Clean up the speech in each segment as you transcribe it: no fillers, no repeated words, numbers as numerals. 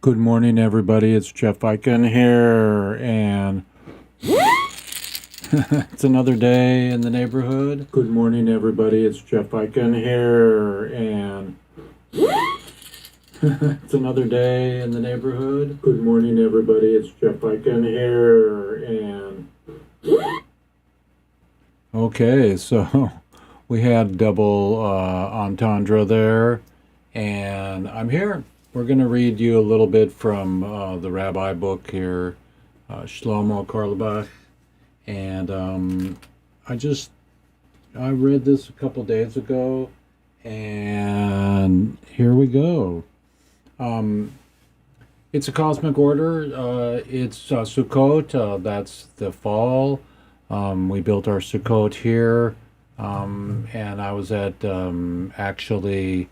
Good morning, everybody. It's Jeff Eichen here, and it's another day in the neighborhood. Good morning, everybody. It's Jeff Eichen here, and it's another day in the neighborhood. Good morning, everybody. It's Jeff Eichen here, and okay, so we had double entendre there, and I'm here. We're going to read you a little bit from the Rabbi book here, Shlmo Carlebach, and I read this a couple days ago, and here we go. It's a cosmic order. It's Sukkot. That's the fall. We built our Sukkot here, and I was at actually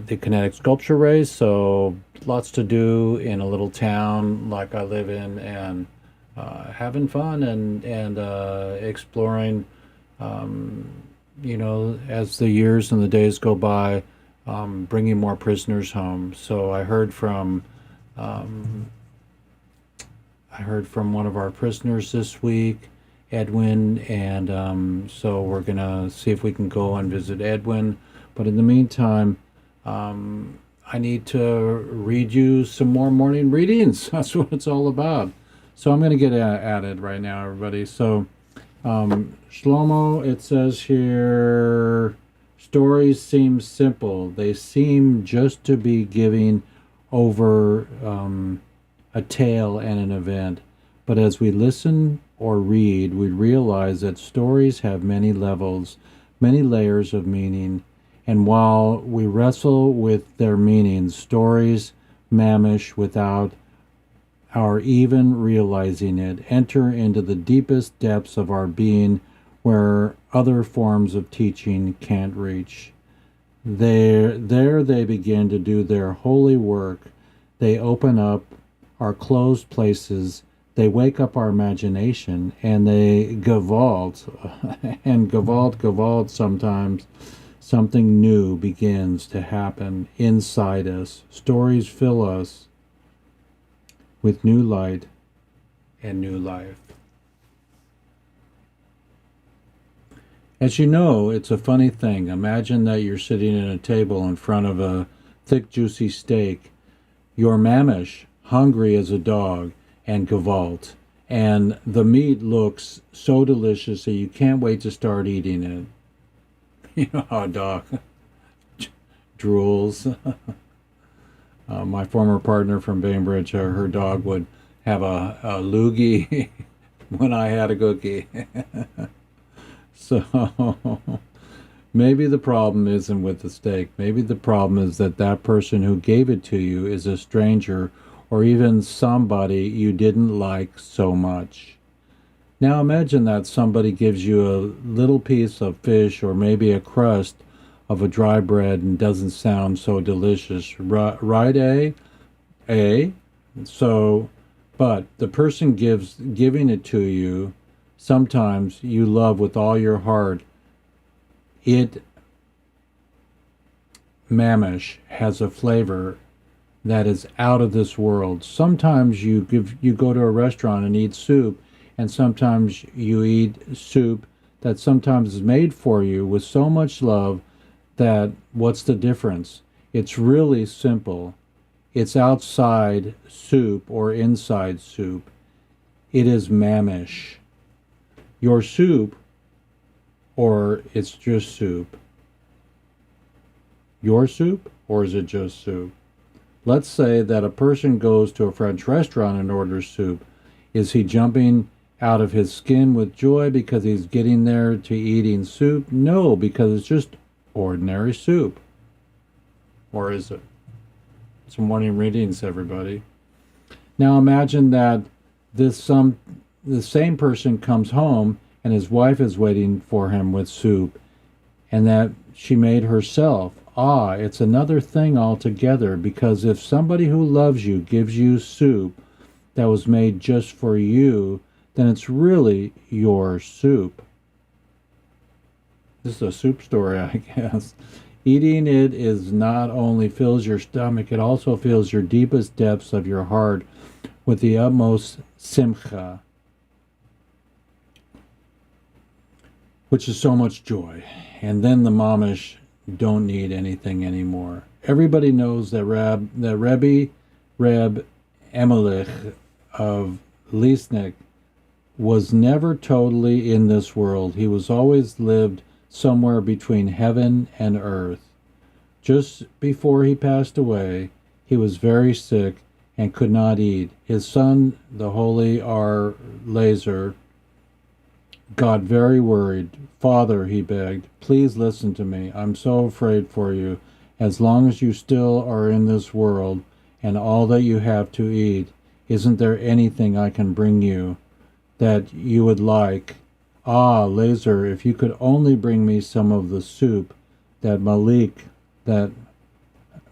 the kinetic sculpture race, so lots to do in a little town like I live in, and having fun and exploring, as the years and the days go by, bringing more prisoners home. So I heard from one of our prisoners this week, Edwin, and so we're gonna see if we can go and visit Edwin. But in the meantime, I need to read you some more morning readings. That's what it's all about. So I'm going to get at it right now, everybody. So, Shlomo, it says here, stories seem simple. They seem just to be giving over a tale and an event. But as we listen or read, we realize that stories have many levels, many layers of meaning. And while we wrestle with their meanings, stories, mamish, without our even realizing it, enter into the deepest depths of our being where other forms of teaching can't reach. There they begin to do their holy work. They open up our closed places. They wake up our imagination, and they gevalt, and gevalt sometimes. Something new begins to happen inside us. Stories fill us with new light and new life. As you know, it's a funny thing. Imagine that you're sitting at a table in front of a thick, juicy steak. You're mamish, hungry as a dog, and gevalt. And the meat looks so delicious that you can't wait to start eating it. You know how a dog drools. My former partner from Bainbridge, her dog would have a loogie when I had a cookie. So maybe the problem isn't with the steak. Maybe the problem is that person who gave it to you is a stranger, or even somebody you didn't like so much. Now imagine that somebody gives you a little piece of fish or maybe a crust of a dry bread and doesn't sound so delicious. Right, eh? Eh? So, but the person giving it to you, sometimes you love with all your heart. It, mamish, has a flavor that is out of this world. Sometimes you go to a restaurant and eat soup, and sometimes you eat soup that sometimes is made for you with so much love that what's the difference? It's really simple. It's outside soup or inside soup. It is mamish. Your soup, or it's just soup. Your soup, or is it just soup? Let's say that a person goes to a French restaurant and orders soup. Is he jumping out of his skin with joy because he's getting there to eating soup? No, because it's just ordinary soup. Or is it? Some morning readings, everybody. Now imagine that the same person comes home and his wife is waiting for him with soup, and that she made herself. Ah, it's another thing altogether, because if somebody who loves you gives you soup that was made just for you, then it's really your soup. This is a soup story, I guess. Eating it is not only fills your stomach, it also fills your deepest depths of your heart with the utmost simcha, which is so much joy. And then the mamish don't need anything anymore. Everybody knows that Reb Emelech of Lisnik was never totally in this world. He was always lived somewhere between heaven and earth. Just before he passed away, he was very sick and could not eat. His son, the holy R. Lazer, got very worried. Father, he begged, please listen to me. I'm so afraid for you. As long as you still are in this world and all that you have to eat, isn't there anything I can bring you that you would like? Ah, Lazer, if you could only bring me some of the soup that that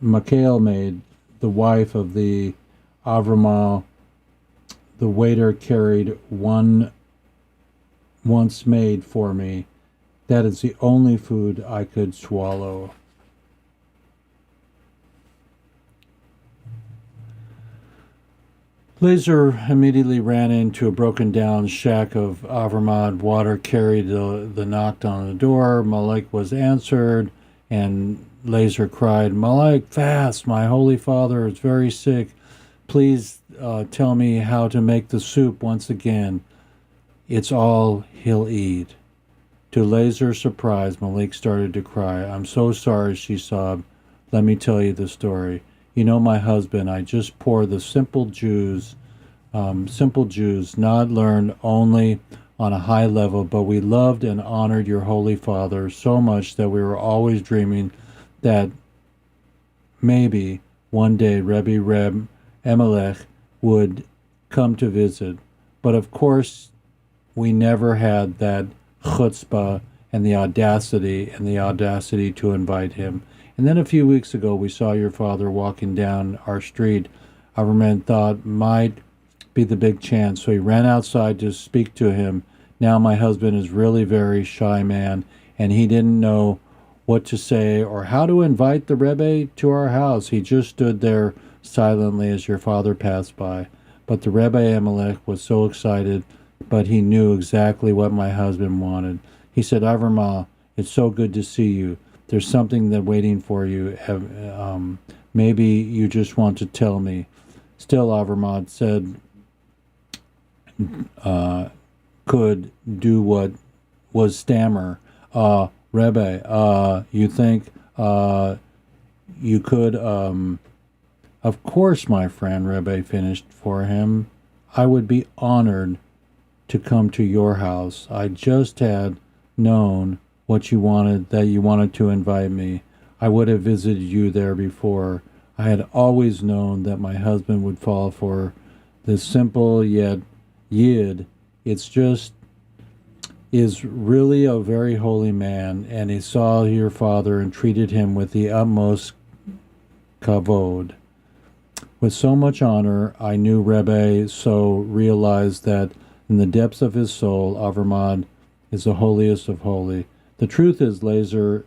Mikhail made, the wife of the Avramal, the waiter carried one once made for me. That is the only food I could swallow. Lazer immediately ran into a broken down shack of Avramad. Water carried the knocked on the door. Malik was answered, and Lazer cried, Malik, fast! My holy father is very sick. Please tell me how to make the soup once again. It's all he'll eat. To Lazer's surprise, Malik started to cry. I'm so sorry, she sobbed. Let me tell you the story. You know my husband, I just pour the simple Jews, not learned only on a high level, but we loved and honored your Holy Father so much that we were always dreaming that maybe one day Reb Emelech would come to visit. But of course, we never had that chutzpah and the audacity to invite him. And then a few weeks ago, we saw your father walking down our street. Our man thought might be the big chance, so he ran outside to speak to him. Now my husband is really very shy man, and he didn't know what to say or how to invite the Rebbe to our house. He just stood there silently as your father passed by. But the Rebbe Amalek was so excited, but he knew exactly what my husband wanted. He said, Avrama, it's so good to see you. There's something that waiting for you. Maybe you just want to tell me. Still, Avrama said, could do what was stammer. Rebbe, you think you could? Of course, my friend, Rebbe finished for him. I would be honored to come to your house. I just had known what you wanted, that you wanted to invite me. I would have visited you there before. I had always known that my husband would fall for this simple yet yid. It's just is really a very holy man, and he saw your father and treated him with the utmost kavod. With so much honor, I knew Rebbe, so realized that in the depths of his soul, Avramad is the holiest of holy. The truth is, Lazer,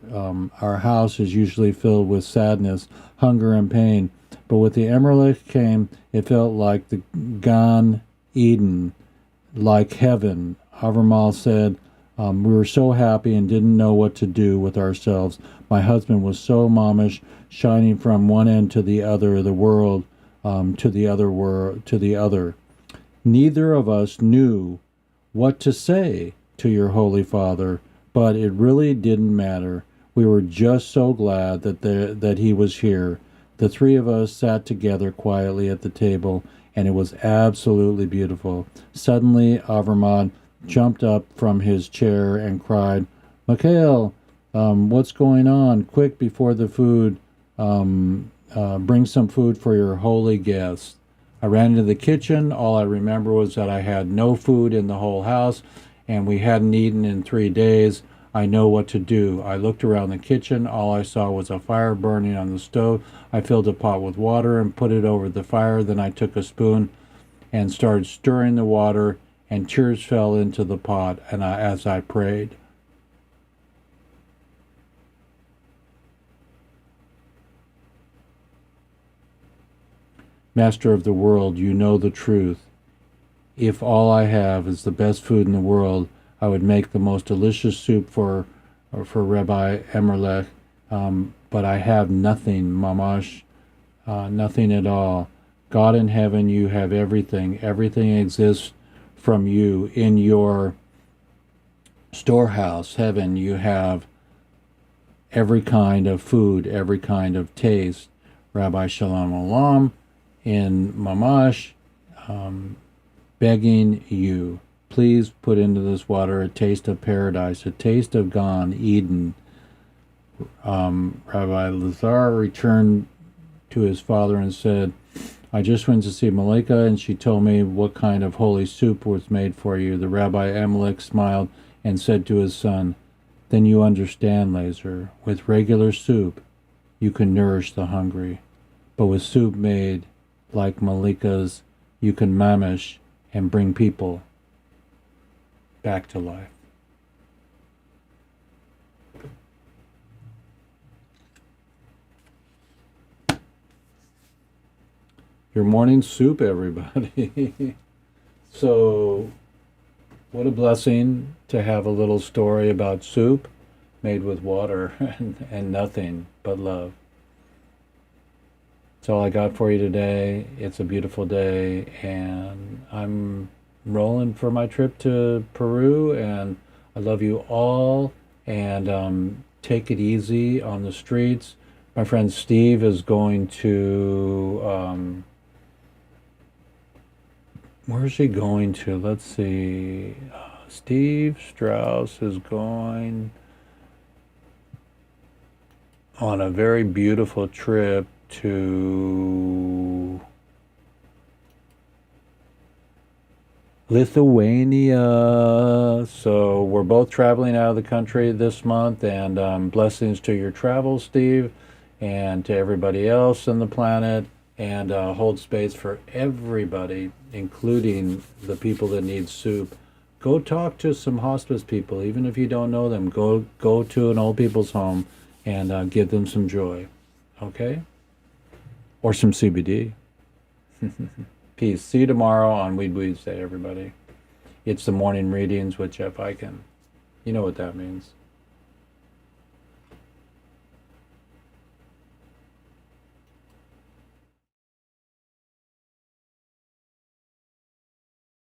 our house is usually filled with sadness, hunger, and pain. But with the Emerlich came, it felt like the Gan Eden, like heaven. Avramal said, we were so happy and didn't know what to do with ourselves. My husband was so mamish, shining from one end to the other of the world, to the other. Neither of us knew what to say to your Holy Father, but it really didn't matter. We were just so glad that he was here. The three of us sat together quietly at the table, and it was absolutely beautiful. Suddenly, Avramad jumped up from his chair and cried, Mikhail, what's going on? Quick, before the food, bring some food for your holy guest. I ran into the kitchen. All I remember was that I had no food in the whole house, and we hadn't eaten in 3 days. I know what to do. I looked around the kitchen. All I saw was a fire burning on the stove. I filled a pot with water and put it over the fire. Then I took a spoon and started stirring the water, and tears fell into the pot as I prayed. Master of the world, you know the truth. If all I have is the best food in the world, I would make the most delicious soup for Rabbi Emerlech, but I have nothing, mamash, nothing at all. God in heaven, you have everything. Everything exists from you. In your storehouse, heaven, you have every kind of food, every kind of taste. Rabbi Shalom Olam in Mamash, begging you, please put into this water a taste of paradise, a taste of Gan, Eden. Rabbi Lazar returned to his father and said, I just went to see Malika, and she told me what kind of holy soup was made for you. The Rabbi Amalek smiled and said to his son, then you understand, Lazar. With regular soup, you can nourish the hungry. But with soup made like Malika's, you can mamish and bring people back to life. Your morning soup, everybody. So, what a blessing to have a little story about soup made with water and nothing but love. That's all I got for you today. It's a beautiful day, and I'm rolling for my trip to Peru, and I love you all, and take it easy on the streets. My friend Steve is going to, where is he going to? Let's see. Steve Strauss is going on a very beautiful trip to Lithuania. So we're both traveling out of the country this month, and blessings to your travels, Steve, and to everybody else on the planet, and hold space for everybody, including the people that need soup. Go talk to some hospice people, even if you don't know them. Go to an old people's home and give them some joy, okay? Or some CBD. Peace. See you tomorrow on Weed Wednesday, everybody. It's the morning readings with Jeff Eichen. You know what that means.